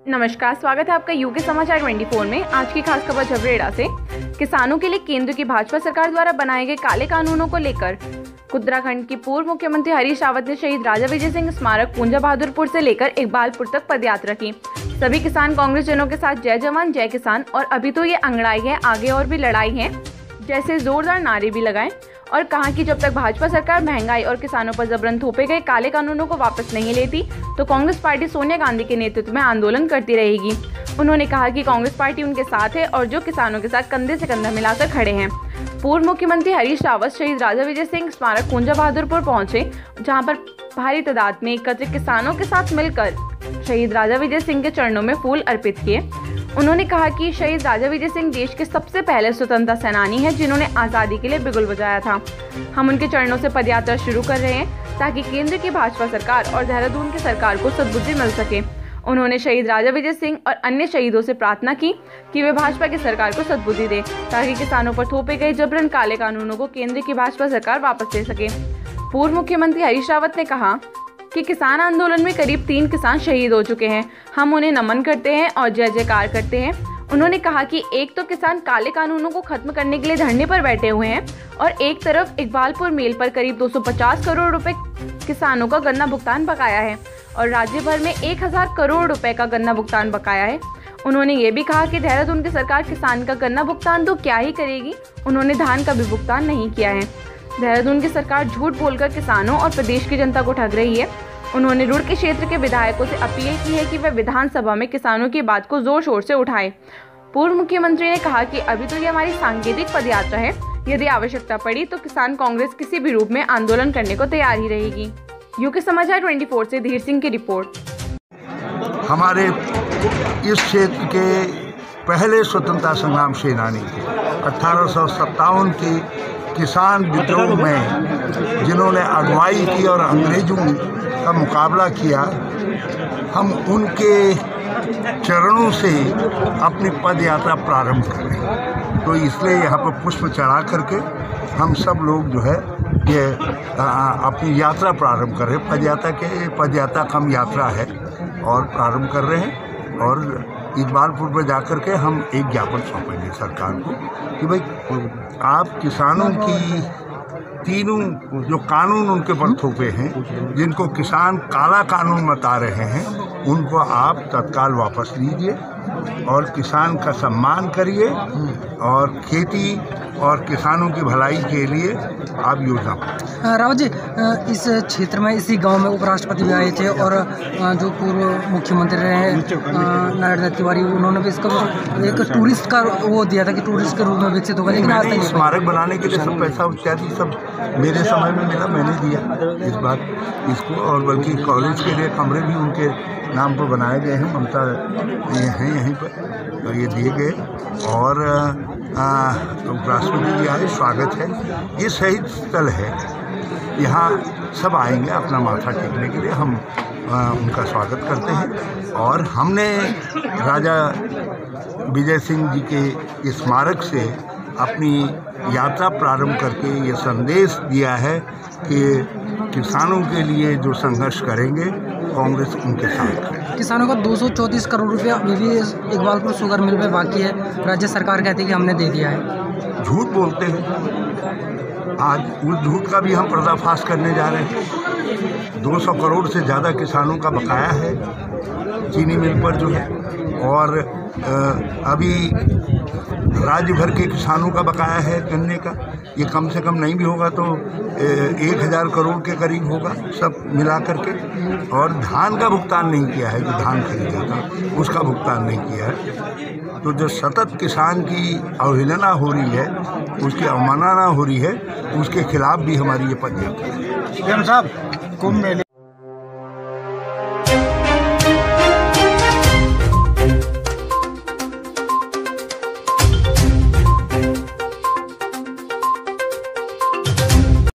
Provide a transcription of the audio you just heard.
नमस्कार, स्वागत है आपका यूके समाचार 24 में। आज की खास खबर झबरेड़ा से। किसानों के लिए केंद्र की भाजपा सरकार द्वारा बनाए गए काले कानूनों को लेकर उत्तराखंड की पूर्व मुख्यमंत्री हरीश रावत ने शहीद राजा विजय सिंह स्मारक पूंजा बहादुरपुर से लेकर इकबालपुर तक पदयात्रा की। सभी किसान कांग्रेस जनों के साथ जय जवान जय किसान और अभी तो ये अंगड़ाई है, आगे और भी लड़ाई है जैसे जोरदार नारे भी लगाए और कहा कि जब तक भाजपा सरकार महंगाई और किसानों पर जबरन थोपे गए काले कानूनों को वापस नहीं लेती तो कांग्रेस पार्टी सोनिया गांधी के नेतृत्व में आंदोलन करती रहेगी। उन्होंने कहा कि कांग्रेस पार्टी उनके साथ है और जो किसानों के साथ कंधे से कंधा मिलाकर खड़े हैं। पूर्व मुख्यमंत्री हरीश रावत शहीद राजा विजय सिंह स्मारक पूंजा बहादुरपुर पहुंचे, जहां पर भारी तादाद में एकत्रित किसानों के साथ मिलकर शहीद राजा विजय सिंह के चरणों में फूल अर्पित किए। उन्होंने कहा कि शहीद राजा विजय सिंह देश के सबसे पहले स्वतंत्रता सेनानी हैं जिन्होंने आज़ादी के लिए बिगुल बजाया था। हम उनके चरणों से पदयात्रा शुरू कर रहे हैं ताकि केंद्र की भाजपा सरकार और देहरादून की सरकार को सद्बुद्धि मिल सके। उन्होंने शहीद राजा विजय सिंह और अन्य शहीदों से प्रार्थना की कि वे भाजपा की सरकार को सद्बुद्धि दे ताकि किसानों पर थोपे गए जबरन काले कानूनों को केंद्र की भाजपा सरकार वापस ले सके। पूर्व मुख्यमंत्री हरीश रावत ने कहा कि किसान आंदोलन में करीब 3 किसान शहीद हो चुके हैं। हम उन्हें नमन करते हैं और जय जयकार करते हैं। उन्होंने कहा कि एक तो किसान काले कानूनों को खत्म करने के लिए धरने पर बैठे हुए हैं और एक तरफ इकबालपुर मेल पर करीब 250 करोड़ रुपए किसानों का गन्ना भुगतान बकाया है और राज्य भर में 1000 करोड़ रुपए का गन्ना भुगतान बकाया है। उन्होंने ये भी कहा कि देहरादून की सरकार किसान का गन्ना भुगतान तो क्या ही करेगी, उन्होंने धान का भी भुगतान नहीं किया है। देहरादून की सरकार झूठ बोलकर किसानों और प्रदेश की जनता को ठग रही है। उन्होंने रुड़की क्षेत्र के विधायकों से अपील की है कि वे विधानसभा में किसानों की बात को जोर शोर से उठाएं। पूर्व मुख्यमंत्री ने कहा कि अभी तो ये हमारी सांकेतिक पदयात्रा है, यदि आवश्यकता पड़ी तो किसान कांग्रेस किसी भी रूप में आंदोलन करने को तैयार ही रहेगी। यूके समाचार 24 से धीर सिंह की रिपोर्ट। हमारे इस क्षेत्र के पहले स्वतंत्रता संग्राम सेनानी 1857 की किसान विद्रोह में जिन्होंने अगुवाई की और अंग्रेजों का मुकाबला किया, हम उनके चरणों से अपनी पद यात्रा प्रारंभ करें। तो इसलिए यहाँ पर पुष्प चढ़ा करके हम सब लोग जो है ये अपनी यात्रा प्रारंभ कर रहे हैं। पद यात्रा कम यात्रा है और प्रारंभ कर रहे हैं और इकबालपुर पर जाकर के हम एक ज्ञापन सौंपेंगे सरकार को कि भाई आप किसानों की तीनों जो कानून उनके पर थोपे हैं, जिनको किसान काला कानून बता रहे हैं, उनको आप तत्काल वापस लीजिए और किसान का सम्मान करिए और खेती और किसानों की भलाई के लिए आप योजना बनाइए। रावत जी, इस क्षेत्र में इसी गांव में उपराष्ट्रपति भी आए थे और जो पूर्व मुख्यमंत्री रहे हैं नारायण तिवारी, उन्होंने भी इसको एक टूरिस्ट का वो दिया था कि टूरिस्ट के रूप में विकसित होगा, लेकिन आज तक स्मारक बनाने के लिए सब पैसा इत्यादि सब मेरे समय में मिला, मैंने दिया इस बार इसको, और बल्कि कॉलेज के लिए कमरे भी उनके नाम पर बनाए गए हैं, ममता हैं यहीं पर, तो ये दिए गए और उपराष्ट्रपति जी आए, स्वागत है। ये शहीद स्थल है, यहाँ सब आएंगे अपना माथा टेकने के लिए, हम उनका स्वागत करते हैं। और हमने राजा विजय सिंह जी के स्मारक से अपनी यात्रा प्रारंभ करके ये संदेश दिया है कि किसानों के लिए जो संघर्ष करेंगे कांग्रेस उनके साथ है। किसानों का 234 करोड़ रुपया अभी भी इकबालपुर शुगर मिल में बाकी है, राज्य सरकार कहती है कि हमने दे दिया है। झूठ बोलते हैं, आज उस झूठ का भी हम पर्दाफाश करने जा रहे हैं। 200 करोड़ से ज़्यादा किसानों का बकाया है चीनी मिल पर जो है, और अभी राज्य भर के किसानों का बकाया है गन्ने का, ये कम से कम नहीं भी होगा तो 1000 करोड़ के करीब होगा सब मिला करके। और धान का भुगतान नहीं किया है, जो धान खरीदा था उसका भुगतान नहीं किया है। तो जो सतत किसान की अवहेलना हो रही है, उसकी अवमानना हो रही है, उसके खिलाफ भी हमारी ये पदयात्रा है। साहब कुंभ मेले